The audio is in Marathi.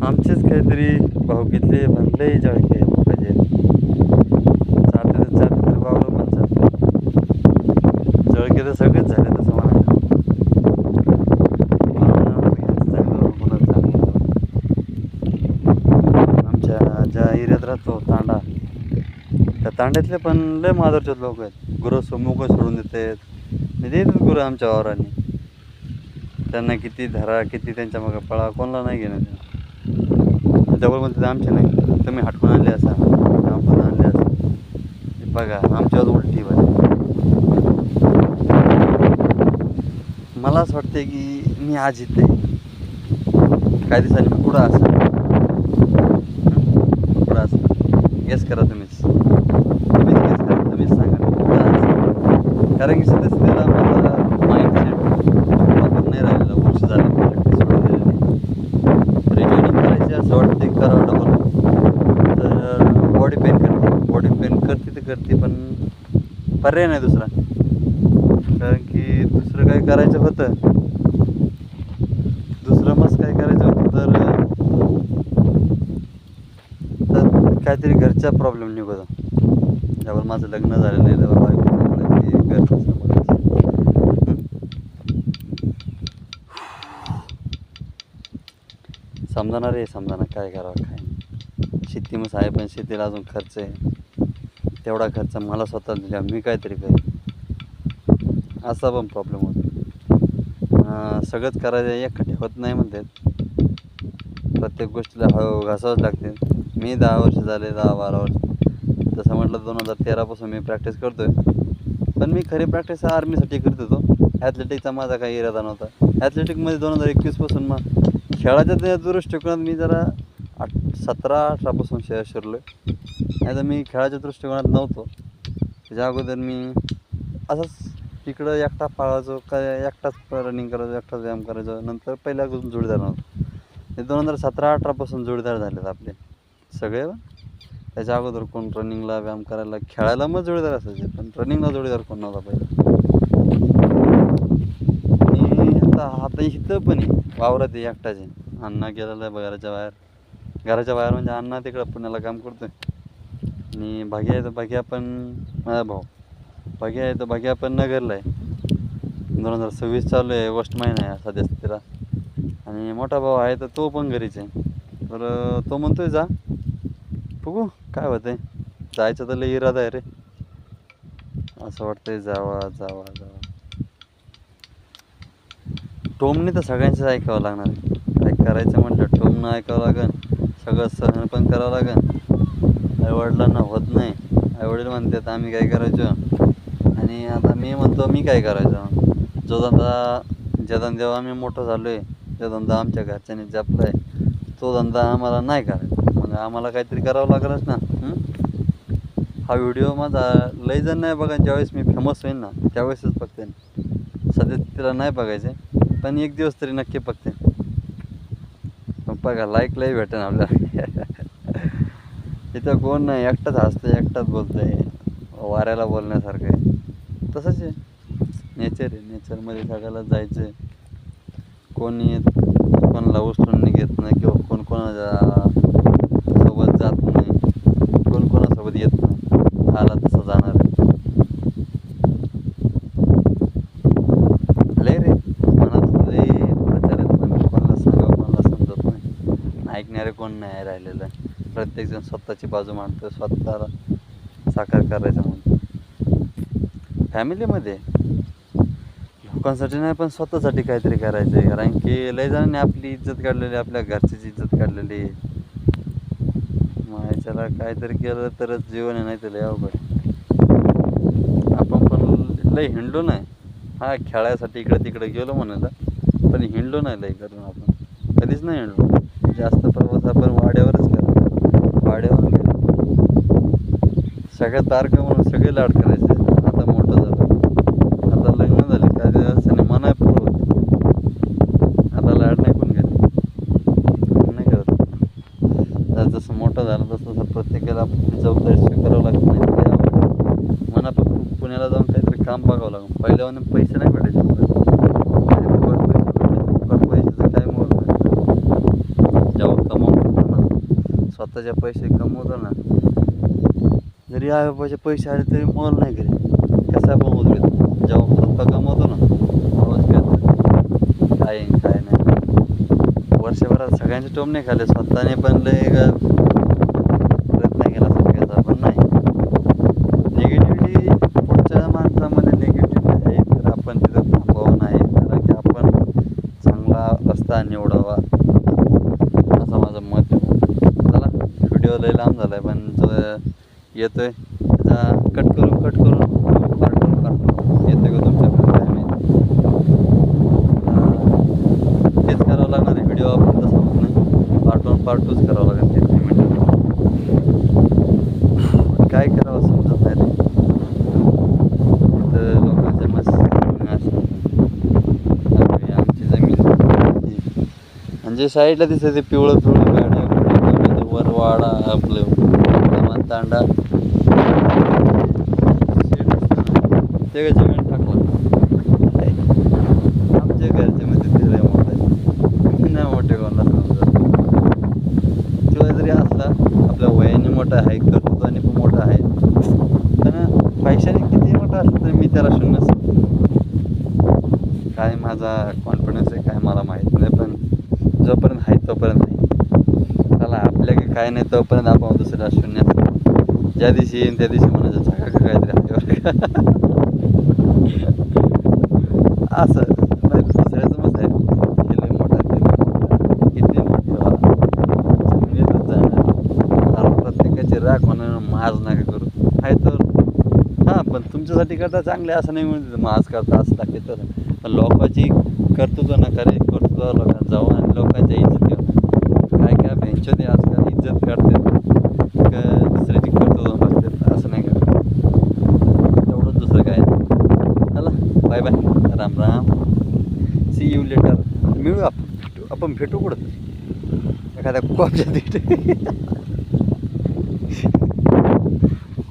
आमचेच काहीतरी भावकीतले म्हणले जळके पाहिजे चालते तर चालते तर वावरं पण चालते. जळके तर सगळेच झाले तसं म्हणायला. आमच्या ज्या एरियात राहतो तांडा, त्या तांड्यातले पण लय माधुरचे लोक आहेत. गुरं समूह सोडून देतात, मी देतात गुरं आमच्या वावरांनी. त्यांना किती धरा, किती त्यांच्या मग पळा, कोणाला नाही घेणं. डबल म्हणते आमचे नाही, तुम्ही हटकून आणले असा, आपण आणले असा. बघा आमच्यावर उलटी बघा. मला असं वाटते की मी आज इथे काही दिवसांनी मी पुढं असं पुढं असं गेस करा तुम्हीच गेस करा, तुम्हीच सांगा मी पुढं असं. कारण की सध्या माझा माइंडसेट वापर नाही राहिलेला, वर्ष झालं प्रॅक्टिस सोडून दिलेली. रिजॉईनिंग करायची असं वाटते करावं डबल, तर बॉडी पेन करते तर करते, पण पर्याय नाही दुसरा. कारण की दुसरं काही करायचं होतं, दुसरं मस्त काय करायचं होतं तर काहीतरी घरचा प्रॉब्लेम निघतो. त्यावर माझं लग्न झालेलं आहे, तेव्हा बायको सांभाळायची, घर सांभाळायची. समजणार रे, समजाना काय करावं काय नाही. शेती मग आहे, पण शेतीला अजून खर्च आहे. तेवढा खर्च मला स्वतःला दिला, मी काहीतरी करेन असा पण प्रॉब्लेम होतो. सगळंच करायचं एकखट्टे होत नाही म्हणतात. प्रत्येक गोष्टीला हळू घासावंच लागते. मी 10 वर्ष झाले, 10-12 वर्ष तसं म्हटलं 2013पासून मी प्रॅक्टिस करतो आहे. पण मी खरी प्रॅक्टिस आर्मीसाठी करत होतो. ॲथलेटिकचा माझा काही इरादा नव्हता. ॲथलेटिकमध्ये 2021पासून मग खेळाच्या दृष्टिकोनात मी जरा 17-18पासून शिरलो आहे. नाही तर मी खेळाच्या दृष्टिकोनात नव्हतो. त्याच्या अगोदर मी असंच तिकडं एकटा पाळायचो, काय एकटाच रनिंग करायचो, एकटाच व्यायाम करायचो. नंतर पहिल्यापासून जोडीदार नव्हतो. ते 2017-18पासून जोडीदार झालेत आपले सगळे. त्याच्या अगोदर कोण रनिंगला, व्यायाम करायला, खेळायला मग जोडीदार असायचे, पण रनिंगला जोडीदार कोण नव्हता पहिला. आणि आता इथं पण आहे, वावरात आहे एकटाच आहे. अण्णा गेलेला आहे घराच्या बाहेर म्हणजे अण्णा तिकडं पुण्याला काम करतोय. आणि भाग्या आहे तर भाग्या पण, माझा भाऊ भाग्या आहे तर भाग्या पण नगरला आहे. 2026 चालू आहे, ऑगस्ट महिना आहे सध्या स्थितीला. आणि मोठा भाऊ आहे तर तो पण घरीच आहे. तर तो म्हणतोय जा, बघू काय होतंय. जायचं तर लई इरादा आहे रे, असं वाटतंय जावा. टोमने तर सगळ्यांचंच ऐकावं लागणार आहे. काय करायचं म्हटलं टोमनं ऐकावं लागेल, सगळं सहन पण करावं लागेल. आईवडिलांना होत नाही, आईवडील म्हणतात आम्ही काय करायचो, आणि आता मी म्हणतो मी काय करायचं. जो धंदा जेव्हा आम्ही मोठं झालो आहे, जो धंदा आमच्या घरच्यांनी जपला आहे, तो धंदा आम्हाला नाही करायचा. मग आम्हाला काहीतरी करावं लागलंच ना. हा व्हिडिओ माझा लई जण नाही बघा. ज्यावेळेस मी फेमस होईन ना त्यावेळेसच बघते. सध्या तिला नाही बघायचे, पण एक दिवस तरी नक्की बघते. बघा लाईक लई भेटेन आपल्याला. इथं कोण नाही, एकटाच हसतंय, एकटाच बोलतंय, वाऱ्याला बोलण्यासारखं आहे. तसंच आहे, नेचर आहे. नेचरमध्ये सगळ्याला जायचं आहे. कोणी कोणाला उचलून घेत नाही, किंवा कोण कोणाच्या सोबत जात नाही, कोण कोणासोबत येत नाही. आला तसं जाणार आहे. लय रे मनात लय प्रचार आहेत, पण कोणाला सांगावं कोणाला समजत नाही. ऐकणारे कोण नाही राहिलेलं आहे. प्रत्येकजण स्वतःची बाजू मांडतो, स्वतःला साकार करायचं म्हणतो. फॅमिलीमध्ये लोकांसाठी नाही, पण स्वतःसाठी काहीतरी करायचं आहे. कारण की लय जणांनी आपली इज्जत काढलेली, आपल्या घरच्याची इज्जत काढलेली. मायाच्याला काहीतरी केलं तरच जीवन आहे, नाही तर लय अवघड. आपण पण लय हिंडलो नाही. हा खेळायसाठी इकडे तिकडे गेलो म्हणाला, पण हिंडलो नाही लय करून. आपण कधीच नाही हिंडलो. जास्त प्रवास आपण वाड्यावरच करतो, वाड्यावरून गेलो. सगळ्यात बारकं म्हणून सगळे लाड करायचे. आता मोठं झालं, आता लग्न झाले, काय दिवस आणि मना पूर्व होते. आता लाड नाही कोण घेत, नाही करत. जसं मोठं झालं तसं प्रत्येकाला आपली जबाबदारी स्वीकारावं लागत नाही. मना पुण्याला जाऊन काहीतरी काम बघावं लागेल. पहिल्यावर पैसे नाही भेटायचे, पैशाचं काय मोल नाही. जेव्हा कमावून स्वतःचे पैसे कमवतो ना, जरी आई पैसे आले तरी मोल नाही घरी. कसा पण उधळतो जेव्हा स्वतः कमवतो ना, आवाज करतो काय काय नाही. वर्षभरात सगळ्यांचे टोम नाही खाल्ले, स्वतःने पण लय प्रयत्न केला सगळ्याचा, पण नाही. निगेटिव्हिटी पुढच्या माणसामध्ये निगेटिव्हिटी आहे तर आपण तिथं थांबावं नाही, कारण की आपण चांगला रस्ता निवडावा असं माझं मत आहे. चला, व्हिडिओ लय लांब झाला आहे, पण जो येतो आहे त्याचा कट करून पार्ट येतो का तुमच्याकडे काय माहिती. तेच करावं लागणार आहे, व्हिडिओ आपण तसं होत नाही, पार्ट 2च करावं लागेल 30 मिनिटं. काय करावं समजत नाही रे. तर लोकांच्या मस्त असं आमची जमीन म्हणजे साईडला दिसतं ते पिवळं गाड्या वर वाडा आपलं तांडा ते जमीन टाकलं. आमच्या घरच्या मध्ये ते लय मोठं आहे, नाही मोठे कोणाला समजत. किंवा जरी असला आपल्या वयाने मोठा आहे, कर्तृत्वाने पण मोठा आहे, पण पैशाने किती मोठा असला तरी मी त्याला शून्य समजतो. काय माझा कॉन्फिडन्स आहे काय मला माहीत नाही, पण जोपर्यंत आहे तोपर्यंत नाही. चला, आपल्या काय नाही तोपर्यंत आपण दुसऱ्याला शून्य असतो. ज्या दिवशी येईन त्या दिवशी म्हणायचं जागा का काहीतरी आहे असं नाही. दुसऱ्याचं मत आहे हे लय मोठा ते लय मोठा, किती मोठं जमिनीतच जाणार. प्रत्येकाची राख म्हणून माज नका करू. आहे तर हां, पण तुमच्यासाठी करता चांगले असं नाही म्हणते माज करता असं लागते तर. पण लोकांची कर्तृत्व नका रे, कर्तृत्व लोकांना जाऊ आणि लोकांच्या इज्जत येऊ. काय भेंचो ते आजकाल इज्जत काढतात का दुसऱ्याची कर्तृत्व बघतात, असं नाही करत. एवढंच, दुसरं काय नाही. चला, bye bye, Ram Ram, see you later. मिळू आपण भेटू कुठं एखाद्या कॉपच्या तिथे